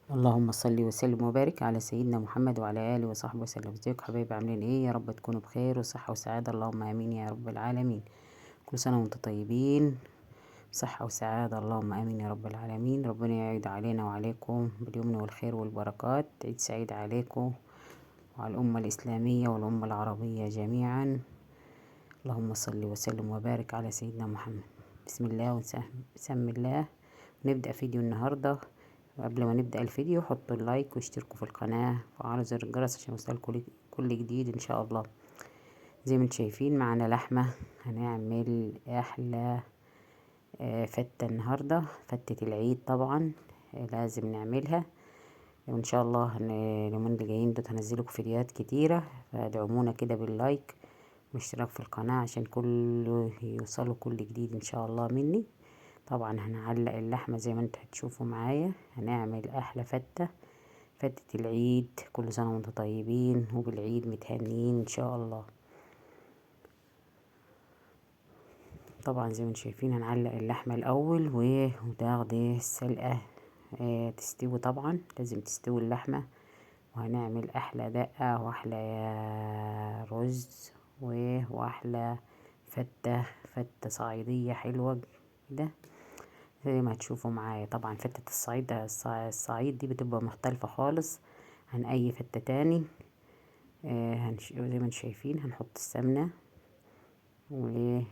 اللهم صل وسلم وبارك على سيدنا محمد وعلى اله وصحبه وسلم. ازيكم حبايبي، عاملين ايه؟ يا رب تكونوا بخير وصحه وسعاده، اللهم امين يا رب العالمين. كل سنه وانتم طيبين، صحه وسعاده، اللهم امين يا رب العالمين. ربنا يعيد علينا وعليكم باليمن والخير والبركات. عيد سعيد عليكم وعلى الامه الاسلاميه والامه العربيه جميعا. اللهم صل وسلم وبارك على سيدنا محمد. بسم الله بسم الله. نبدأ فيديو النهاردة. قبل ما نبدأ الفيديو حطوا اللايك واشتركوا في القناة وفعلوا زر الجرس عشان يوصلكوا كل جديد ان شاء الله. زي ما انتم شايفين معانا لحمة، هنعمل احلى فتة النهاردة، فتة العيد طبعا لازم نعملها. وان شاء الله اليومين اللي جايين دول هنزلكوا فيديوهات كتيرة، فادعمونا كده باللايك واشتراك في القناة عشان كله يوصلوا كل جديد ان شاء الله مني. طبعا هنعلق اللحمة زي ما انتوا هتشوفوا معايا. هنعمل احلى فتة، فتة العيد. كل سنة وانتم طيبين وبالعيد متهنيين ان شاء الله. طبعا زي ما انتم شايفين هنعلق اللحمة الاول وتاخد السلقة تستوي. طبعا لازم تستوي اللحمة. وهنعمل احلى دقة واحلى رز واحلى فتة صعيدية حلوة كده زي ما هتشوفوا معايا. طبعا فتة الصعيد دي بتبقى مختلفة خالص عن اي فتة تاني. زي ما انتم شايفين هنحط السمنة، وطبعا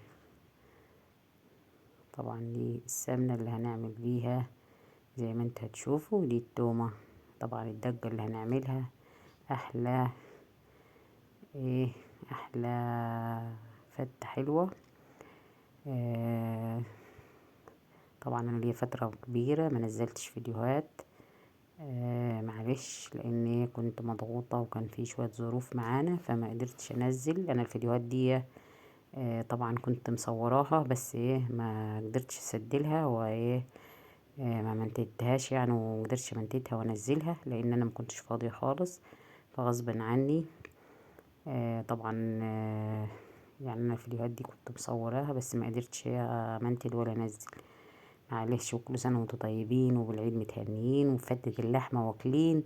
دي السمنة اللي هنعمل بيها زي ما انتوا هتشوفوا. دي التومة، طبعا الدقة اللي هنعملها احلى احلى فتة حلوة. طبعا انا ليا فترة كبيرة ما نزلتش فيديوهات، معلش لاني كنت مضغوطة وكان في شوية ظروف معانا فما قدرتش انزل انا الفيديوهات دي. طبعا كنت مصوراها بس ما قدرتش اسجلها ما منتجتهاش يعني، ومقدرتش منتجها وانزلها لان انا ما كنتش فاضية خالص فغصب عني. طبعا يعني انا الفيديوهات دي كنت مصوراها بس ما قدرتش امنتج ولا انزل، معلش. وكل سنة وانتم طيبين وبالعيد متهنيين وفتة اللحمة واكلين،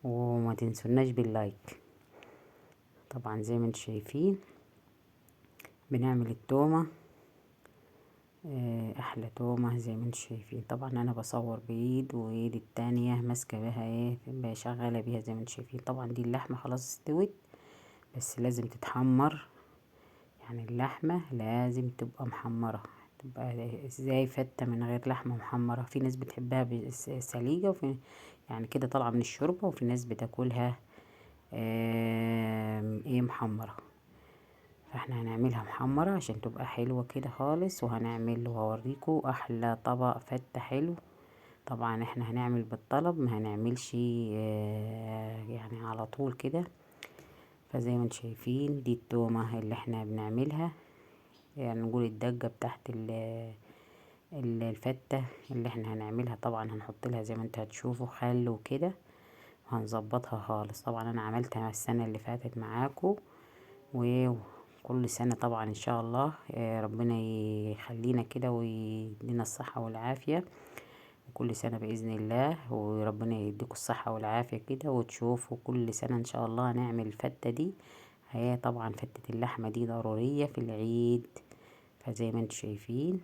وما تنسوناش باللايك. طبعا زي ما انتم شايفين بنعمل التومة، احلى تومة زي ما انتم شايفين. طبعا انا بصور بايد وايد التانية ماسكة بها بشغلة بيها زي ما انتم شايفين. طبعا دي اللحمة خلاص استوت بس لازم تتحمر، يعني اللحمة لازم تبقى محمرة. تبقى ازاي فتة من غير لحمة محمرة؟ في ناس بتحبها سليجة وفي يعني كده طالعة من الشوربة، وفي ناس بتاكلها محمرة. فاحنا هنعملها محمرة عشان تبقى حلوة كده خالص. وهنعمل وهوريكم احلى طبق فتة حلو. طبعا احنا هنعمل بالطلب، ما هنعملش يعني على طول كده. فزي ما انتم شايفين دي التومة اللي احنا بنعملها، يعني نقول الدقة بتاعت الفتة اللي احنا هنعملها. طبعا هنحط لها زي ما انتوا هتشوفوا خل وكده وهنظبطها خالص. طبعا انا عملتها السنة اللي فاتت معاكم وكل سنة طبعا ان شاء الله ربنا يخلينا كده ويدينا الصحة والعافية كل سنة بإذن الله. وربنا يديكم الصحة والعافية كده وتشوفوا كل سنة ان شاء الله هنعمل الفتة دي. هي طبعا فتة اللحمة دي ضرورية في العيد. فزي ما انتم شايفين،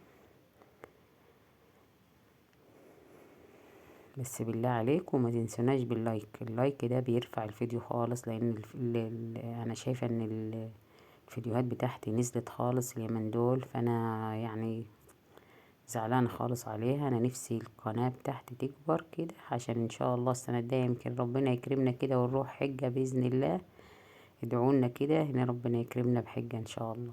بس بالله عليكم ما تنسوناش باللايك. اللايك ده بيرفع الفيديو خالص، لان انا شايفة ان الفيديوهات بتاعتي نزلت خالص اليومين دول، فانا يعني زعلانة خالص عليها. انا نفسي القناة بتاعتي تكبر كده عشان ان شاء الله السنة الجاية يمكن ربنا يكرمنا كده ونروح حجة بإذن الله. ادعونا كده ان ربنا يكرمنا بحجة ان شاء الله.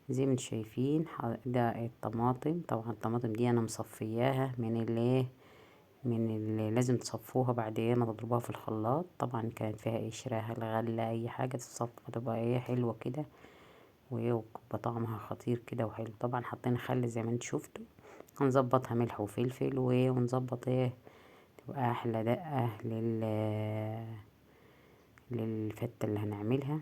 زي ما انتم شايفين ده الطماطم. طبعا الطماطم دي انا مصفياها من اللي لازم تصفوها بعد ما تضربوها في الخلاط. طبعا كانت فيها قشرة الغلة اي حاجة تتصفى تبقى حلوة كده ويبقى طعمها خطير كده وحلو. طبعا حطينا خل زي ما انتم شفتوا. هنظبطها ملح وفلفل ونظبط تبقى احلى دقة للفتة اللي هنعملها.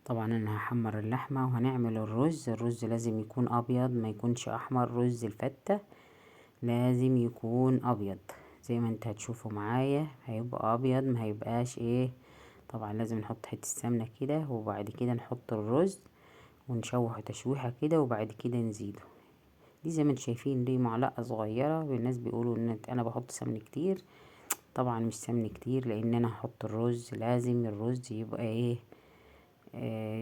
طبعا انا هحمر اللحمة وهنعمل الرز لازم يكون ابيض ما يكونش احمر. رز الفتة لازم يكون ابيض زي ما انت هتشوفوا معايا هيبقى ابيض، ما هيبقاش ايه. طبعا لازم نحط حته السمنه كده، وبعد كده نحط الرز ونشوح تشويحه كده، وبعد كده نزيده. دي زي ما انتم شايفين دي معلقه صغيره، والناس بيقولوا ان انا بحط سمن كتير. طبعا مش سمن كتير، لان انا هحط الرز، لازم الرز يبقى ايه،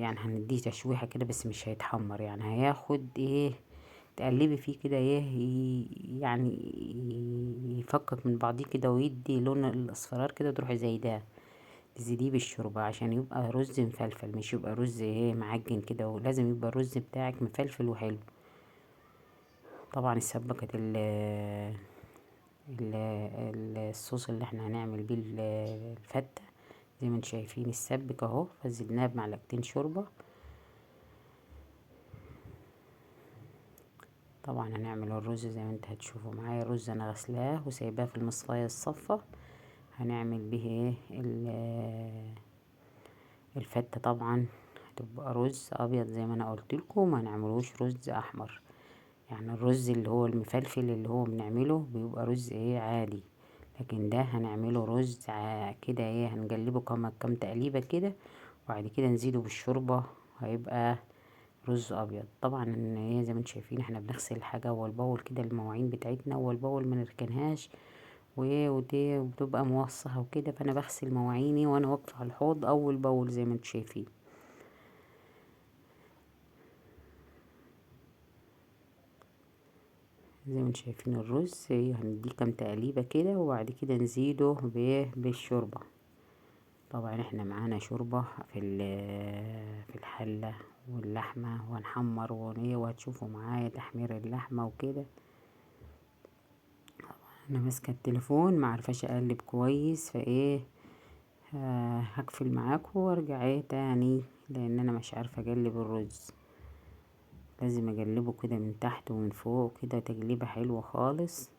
يعني هنديه تشويحه كده بس مش هيتحمر، يعني هياخد ايه، تقلبي فيه كده ايه، يعني يفكك من بعضيه كده ويدي لون الاصفرار كده، تروحي زايداه تزيديه بالشوربه عشان يبقى رز مفلفل، مش يبقى رز ايه معجن كده، ولازم يبقى الرز بتاعك مفلفل وحلو. طبعا السبكة الصوص اللي احنا هنعمل بيه الفتة، زي ما انتم شايفين السبك اهو، فزدناه بمعلقتين شوربة. طبعا هنعمل الرز زي ما انت هتشوفوا معايا. الرز انا غسلاه وسايباه في المصفاية الصفة. هنعمل به ايه الفتة. طبعا هتبقى رز ابيض زي ما انا قلت لكم، ما نعملوش رز احمر. يعني الرز اللي هو المفلفل اللي هو بنعمله بيبقى رز ايه عادي، لكن ده هنعمله رز كده ايه، هنقلبه كام تقليبه كده، وبعد كده نزيده بالشوربه، هيبقى رز ابيض. طبعا ايه زي ما انتم شايفين احنا بنغسل الحاجه اول باول كده، المواعين بتاعتنا اول باول، ما نركنهاش وايه، ودي بتبقى موسخه وكده، فانا بغسل مواعيني وانا واقفه على الحوض اول باول زي ما انتم شايفين. زي ما انتم شايفين الرز هنديه كام تقليبه كده، وبعد كده نزيده بالشوربه. طبعا احنا معانا شوربة في الحلة واللحمة، وهنحمر وهتشوفوا معايا تحمير اللحمة وكده. انا ماسكة التليفون معرفاش اقلب كويس، فايه هقفل معاكم وارجع ايه تاني، لان انا مش عارفة اقلب الرز. لازم اقلبه كده من تحت ومن فوق كده تقليبة حلوة خالص،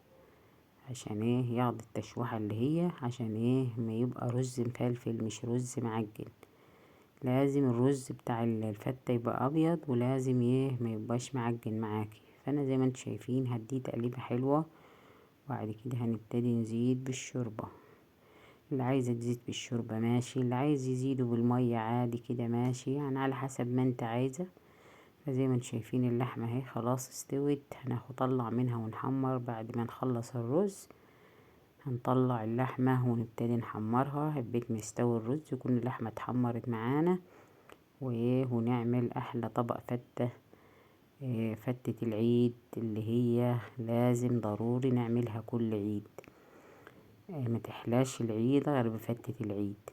عشان ايه ياخد التشويحة اللي هي، عشان ايه ما يبقى رز مفلفل مش رز معجن. لازم الرز بتاع الفتة يبقى ابيض، ولازم ايه ما يبقاش معجن معاكي. فانا زي ما انتم شايفين هديه تقليبه حلوه، وبعد كده هنبتدي نزيد بالشوربه. اللي عايزه تزيد بالشوربه ماشي، اللي عايز يزيده بالميه عادي كده ماشي، يعني على حسب ما انت عايزه. فزي ما انتم شايفين اللحمه اهي خلاص استوت، هنطلع منها ونحمر. بعد ما نخلص الرز هنطلع اللحمه ونبتدي نحمرها. حبيت مستوي الرز يكون اللحمه اتحمرت معانا، ونعمل احلى طبق فتة. فتة العيد اللي هي لازم ضروري نعملها كل عيد. ما تحلاش العيد غير بفتة العيد.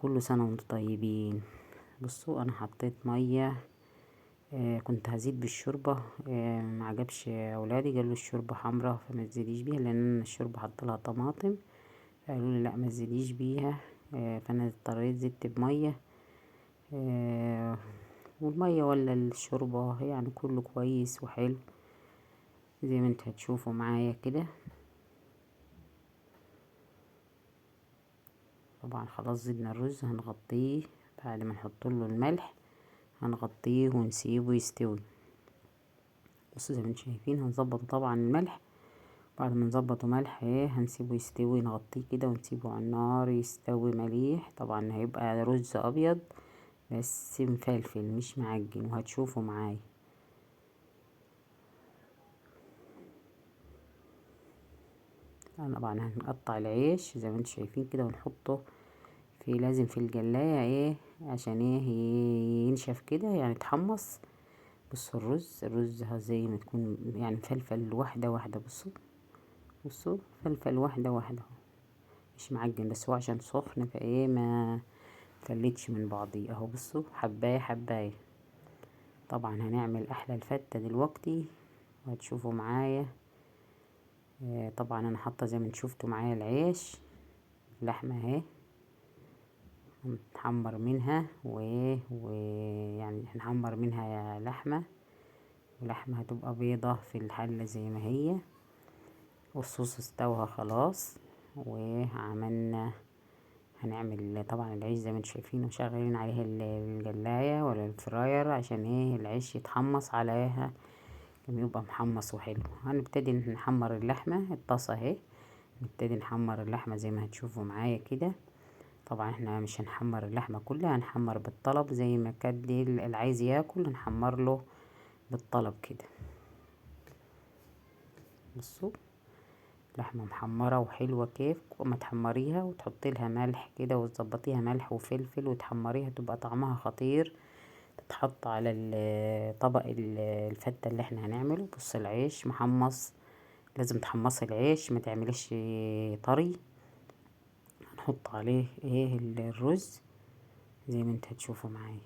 كل سنة وانتم طيبين. بصوا انا حطيت مية، كنت هزيد بالشوربة، معجبش اولادي، قالوا الشوربة حمرا فما تزيديش بيها، لان انا الشوربة حطلها طماطم، قالوا لي لا ما تزيديش بيها. فانا اضطريت زدت بمية، والمية ولا الشوربة يعني كله كويس وحلو زي ما انتوا هتشوفوا معايا كده. طبعا خلاص زدنا الرز، هنغطيه بعد ما نحطله الملح، هنغطيه ونسيبه يستوي. بصوا زي ما انتوا شايفين هنظبطه طبعا الملح، بعد ما نظبطه ملح هنسيبه يستوي، نغطيه كده ونسيبه على النار يستوي مليح. طبعا هيبقى رز ابيض بس مفلفل مش معجن، وهتشوفوا معايا. طبعا هنقطع العيش زي ما انتوا شايفين كده ونحطه لازم في الجلاية عشان ينشف كده يعني يتحمص. بصوا الرز زي ما تكون يعني فلفل واحدة واحدة. بصوا فلفل واحدة واحدة، مش معجن، بس هو عشان سخن ما فلتش من بعضيه اهو. بصوا حباية حباية. طبعا هنعمل احلى الفتة دلوقتي وهتشوفوا معايا. طبعا انا حاطه زي ما انتوا شفتوا معايا العيش، اللحمه اهي هنحمر منها ويعني هنحمر منها يا لحمه، ولحمه هتبقى بيضه في الحله زي ما هي. والصوص استوى خلاص، وعملنا هنعمل طبعا العيش زي ما انتوا شايفين وشغالين عليه الجلاية ولا الفراير، عشان العيش يتحمص عليها لما يبقى محمص وحلو. هنبتدي نحمر اللحمة. الطاسة اهي نبتدي نحمر اللحمة زي ما هتشوفوا معايا كده. طبعا احنا مش هنحمر اللحمة كلها، هنحمر بالطلب زي ما كان اللي عايز ياكل هنحمر له بالطلب كده. بصوا لحمة محمرة وحلوة كيف ما تحمريها وتحطي لها ملح كده وتظبطيها ملح وفلفل وتحمريها تبقى طعمها خطير. تتحط على طبق الفتة اللي احنا هنعمله. بص العيش محمص، لازم تحمصي العيش ما تعمليش طري. هنحط عليه ايه الرز زي ما انت هتشوفوا معايا.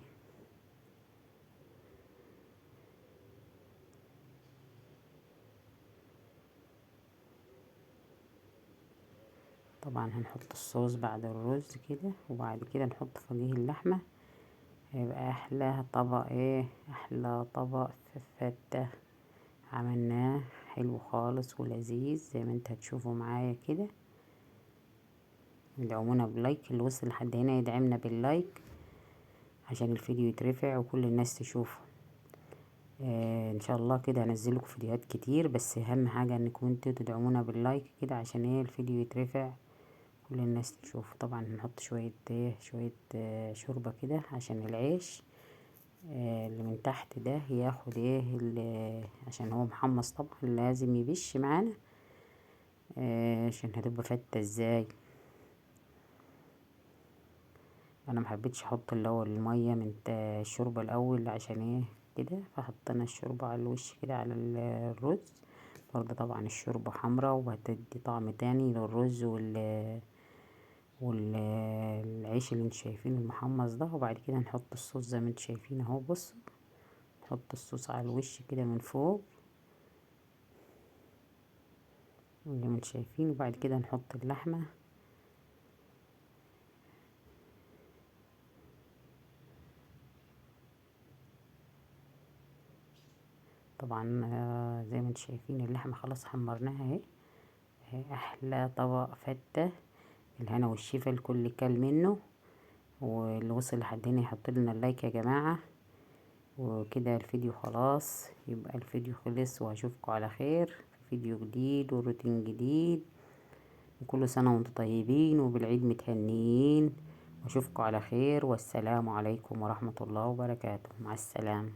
طبعا هنحط الصوص بعد الرز كده، وبعد كده نحط فوقيه اللحمة. هيبقى احلى طبق احلى طبق فتة عملناه، حلو خالص ولذيذ زي ما انت هتشوفوا معايا كده. ادعمونا بلايك، اللي وصل لحد هنا يدعمنا باللايك عشان الفيديو يترفع وكل الناس تشوفه. ان شاء الله كده هنزلكم فيديوهات كتير، بس اهم حاجة انكم انتوا تدعمونا باللايك كده عشان الفيديو يترفع كل الناس تشوف. طبعا هنحط شوية شوية شوربة كده عشان العيش اللي من تحت ده ياخد عشان هو محمص طبعا لازم يبش معانا عشان هتبقى فتة ازاي. انا محبتش احط اللي هو المية من الشوربة الاول عشان كده، فحطينا الشوربة على الوش كده على الرز. برضه طبعا الشوربة حمرا وهتدي طعم تاني للرز والعيش اللي انتوا شايفينه المحمص ده. وبعد كده نحط الصوص زي ما انتوا شايفين اهو. بصوا نحط الصوص على الوش كده من فوق زي ما انتوا شايفين، وبعد كده نحط اللحمة. طبعا زي ما انتوا شايفين اللحمة خلاص حمرناها اهي احلى طبق فتة. الهنا والشفا الكل كل منه، واللي وصل لحد هنا يحط لنا اللايك يا جماعة. وكده الفيديو خلاص، يبقى الفيديو خلص واشوفكم على خير في فيديو جديد وروتين جديد. وكل سنة وانتم طيبين وبالعيد متهنيين، واشوفكم على خير، والسلام عليكم ورحمة الله وبركاته. مع السلامة.